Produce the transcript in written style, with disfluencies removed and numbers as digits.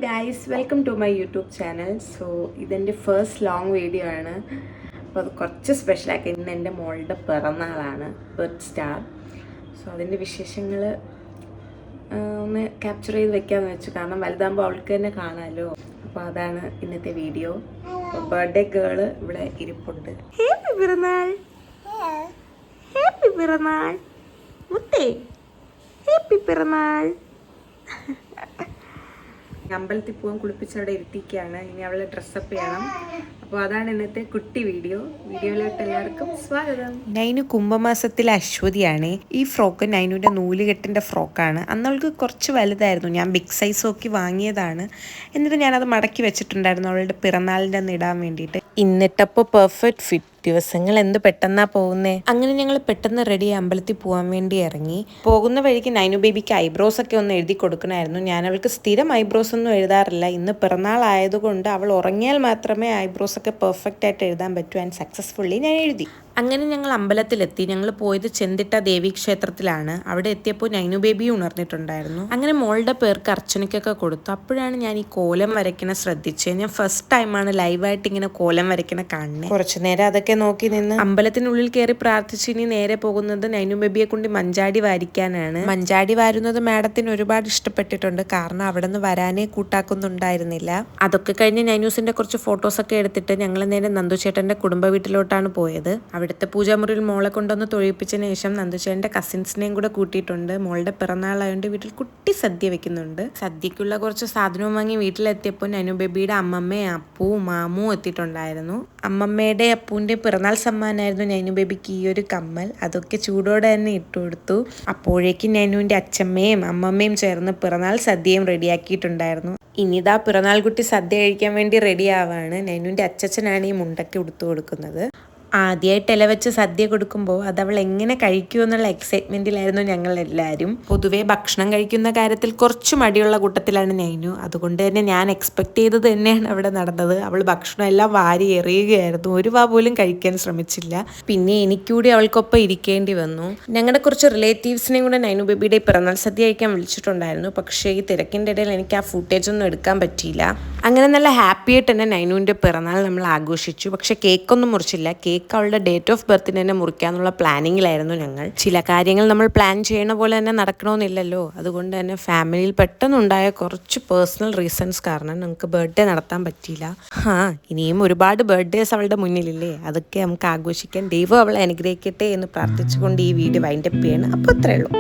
Guys, welcome to my YouTube channel. So ഇതെൻ്റെ first long video ആണ്. അപ്പോൾ അത് കുറച്ച് സ്പെഷ്യലാക്കി. ഇന്ന് എൻ്റെ മോളുടെ പിറന്നാളാണ്, ബർത്ത് സ്റ്റാർ. സോ അതിൻ്റെ വിശേഷങ്ങൾ ഒന്ന് ക്യാപ്ചർ ചെയ്ത് വെക്കാമെന്ന് വെച്ചു. കാരണം വലുതാകുമ്പോൾ അവൾക്ക് തന്നെ കാണാമല്ലോ. അപ്പോൾ അതാണ് ഇന്നത്തെ വീഡിയോ. ബർത്ത്ഡേ ഗേള് ഇവിടെ ഇരിപ്പുണ്ട്. ഹാപ്പി പിറന്നാൾ, ഹാപ്പി പിറന്നാൾ മുത്തേ, ഹാപ്പി പിറന്നാൾ. അമ്പലത്തിൽ പോകാൻ കുളിപ്പിച്ച് അവിടെ ഇരുത്തിക്കുകയാണ്. ഇനി അവളെ ഡ്രസ്സപ്പ് ചെയ്യണം. അപ്പോൾ അതാണ് ഇന്നത്തെ കുട്ടി വീഡിയോയിലോട്ട് എല്ലാവർക്കും സ്വാഗതം. നൈനു കുംഭമാസത്തിലെ അശ്വതിയാണ്. ഈ ഫ്രോക്ക് നൈനുവിൻ്റെ നൂലുകെട്ടിൻ്റെ ഫ്രോക്കാണ്. അന്ന് അവൾക്ക് കുറച്ച് വലുതായിരുന്നു. ഞാൻ ബിഗ് സൈസ് നോക്കി വാങ്ങിയതാണ്. എന്നിട്ട് ഞാനത് മടക്കി വെച്ചിട്ടുണ്ടായിരുന്നു അവളുടെ പിറന്നാളിൻ്റെ അന്ന് ഇടാൻ വേണ്ടിയിട്ട്. ഇന്നിട്ടപ്പോൾ പെർഫെക്റ്റ് ഫിറ്റ്. ദിവസങ്ങൾ എന്ത് പെട്ടെന്നാ പോകുന്നേ. അങ്ങനെ ഞങ്ങൾ പെട്ടെന്ന് റെഡി അമ്പലത്തിൽ പോകാൻ വേണ്ടി ഇറങ്ങി. പോകുന്ന വഴിക്ക് നൈനു ബേബിക്ക് ഐബ്രോസ് ഒക്കെ ഒന്ന് എഴുതി കൊടുക്കണമായിരുന്നു. ഞാൻ അവൾക്ക് സ്ഥിരം ഐബ്രോസ് ഒന്നും എഴുതാറില്ല. ഇന്ന് പിറന്നാൾ ആയതുകൊണ്ട് അവൾ ഉറങ്ങിയാൽ മാത്രമേ ഐബ്രോസ് ഒക്കെ പെർഫെക്റ്റ് ആയിട്ട് എഴുതാൻ പറ്റൂ. ആൻഡ് സക്സസ്ഫുള്ളി ഞാൻ എഴുതി. അങ്ങനെ ഞങ്ങൾ അമ്പലത്തിലെത്തി. ഞങ്ങൾ പോയത് ചെന്തിട്ട ദേവി ക്ഷേത്രത്തിലാണ്. അവിടെ എത്തിയപ്പോൾ നൈനു ബേബി ഉണർന്നിട്ടുണ്ടായിരുന്നു. അങ്ങനെ മോളുടെ പേർക്ക് അർച്ചനയ്ക്കൊക്കെ കൊടുത്തു. അപ്പോഴാണ് ഞാൻ ഈ കോലം വരയ്ക്കണ ശ്രദ്ധിച്ചത്. ഞാൻ ഫസ്റ്റ് ടൈമാണ് ലൈവായിട്ട് ഇങ്ങനെ കോലം വരയ്ക്കണ കാണുന്നത്. കുറച്ചു നേരം അതൊക്കെ നോക്കി നിന്ന് അമ്പലത്തിനുള്ളിൽ കയറി പ്രാർത്ഥിച്ച് ഇനി നേരെ പോകുന്നത് നൈനു ബേബിയെ കൊണ്ട് മഞ്ചാടി വാരിക്കാനാണ്. മഞ്ചാടി വാരുന്നത് മാഡത്തിന് ഒരുപാട് ഇഷ്ടപ്പെട്ടിട്ടുണ്ട്. കാരണം അവിടെ നിന്ന് വരാനേ കൂട്ടാക്കുന്നുണ്ടായിരുന്നില്ല. അതൊക്കെ കഴിഞ്ഞ് നൈനൂസിന്റെ കുറച്ച് ഫോട്ടോസൊക്കെ എടുത്തിട്ട് ഞങ്ങൾ നേരെ നന്ദുചേട്ടന്റെ കുടുംബ വീട്ടിലോട്ടാണ് പോയത്. അവിടുത്തെ പൂജാമുറിയിൽ മോളെ കൊണ്ടൊന്ന് തൊഴിപ്പിച്ചതിന് ശേഷം നന്ദുചേട്ടന്റെ കസിൻസിനെയും കൂടെ കൂട്ടിയിട്ടുണ്ട്. മോളുടെ പിറന്നാളായതുകൊണ്ട് വീട്ടിൽ കുട്ടി സദ്യ വെക്കുന്നുണ്ട്. സദ്യക്കുള്ള കുറച്ച് സാധനവും വാങ്ങി വീട്ടിലെത്തിയപ്പോൾ നൈനു ബേബിയുടെ അമ്മമ്മയും അപ്പവും മാമും എത്തിയിട്ടുണ്ടായിരുന്നു. അമ്മമ്മയുടെ അപ്പൂന്റെ പിറന്നാൾ സമ്മാനമായിരുന്നു നൈനു ബേബിക്ക് ഈ ഒരു കമ്മൽ. അതൊക്കെ ചൂടോടെ തന്നെ ഇട്ടു കൊടുത്തു. അപ്പോഴേക്കും നൈനുവിന്റെ അച്ഛമ്മയും അമ്മമ്മയും ചേർന്ന് പിറന്നാൾ സദ്യയും റെഡിയാക്കിയിട്ടുണ്ടായിരുന്നു. ഇനിതാ പിറന്നാൾ കുട്ടി സദ്യ കഴിക്കാൻ വേണ്ടി റെഡി ആവാണ്. നൈനുവിന്റെ അച്ഛച്ചനാണ് ഈ മുണ്ടൊക്കെ ഉടുത്തു കൊടുക്കുന്നത്. ആദ്യമായിട്ട് ഇല വെച്ച് സദ്യ കൊടുക്കുമ്പോൾ അത് അവൾ എങ്ങനെ കഴിക്കുമെന്നുള്ള എക്സൈറ്റ്മെന്റിലായിരുന്നു ഞങ്ങൾ എല്ലാവരും. പൊതുവെ ഭക്ഷണം കഴിക്കുന്ന കാര്യത്തിൽ കുറച്ച് മടിയുള്ള കൂട്ടത്തിലാണ് നൈനു. അതുകൊണ്ട് തന്നെ ഞാൻ എക്സ്പെക്ട് ചെയ്തത് തന്നെയാണ് അവിടെ നടന്നത്. അവൾ ഭക്ഷണം എല്ലാം വാരി എറിയുകയായിരുന്നു. ഒരു വാ പോലും കഴിക്കാൻ ശ്രമിച്ചില്ല. പിന്നെ എനിക്കൂടി അവൾക്കൊപ്പം ഇരിക്കേണ്ടി വന്നു. ഞങ്ങളുടെ കുറച്ച് റിലേറ്റീവ്സിനെയും കൂടെ നൈനു ബേബിയുടെ പിറന്നാൾ സദ്യ കഴിക്കാൻ വിളിച്ചിട്ടുണ്ടായിരുന്നു. പക്ഷേ ഈ തിരക്കിൻ്റെ ഇടയിൽ എനിക്ക് ആ ഫുട്ടേജ് ഒന്നും എടുക്കാൻ പറ്റിയില്ല. അങ്ങനെ നല്ല ഹാപ്പി ആയിട്ട് തന്നെ നൈനുവിൻ്റെ പിറന്നാൾ നമ്മൾ ആഘോഷിച്ചു. പക്ഷേ കേക്കൊന്നും മുറിച്ചില്ല. കേക്ക് അവളുടെ ഡേറ്റ് ഓഫ് ബർത്തിന് തന്നെ മുറിക്കാന്നുള്ള പ്ലാനിങ്ങിലായിരുന്നു ഞങ്ങൾ. ചില കാര്യങ്ങൾ നമ്മൾ പ്ലാൻ ചെയ്യണ പോലെ തന്നെ നടക്കണമെന്നില്ലല്ലോ. അതുകൊണ്ട് തന്നെ ഫാമിലിയിൽ പെട്ടെന്നുണ്ടായ കുറച്ച് പേഴ്സണൽ റീസൺസ് കാരണം നമുക്ക് ബർത്ത്ഡേ നടത്താൻ പറ്റിയില്ല. ഇനിയും ഒരുപാട് ബർത്ത്ഡേസ് അവളുടെ മുന്നിലില്ലേ. അതൊക്കെ നമുക്ക് ആഘോഷിക്കാൻ ദൈവം അവളെ അനുഗ്രഹിക്കട്ടെ എന്ന് പ്രാർത്ഥിച്ചുകൊണ്ട് ഈ വീഡിയോ വൈൻഡപ്പ് ചെയ്യണം. അപ്പോൾ അത്രേ ഉള്ളൂ.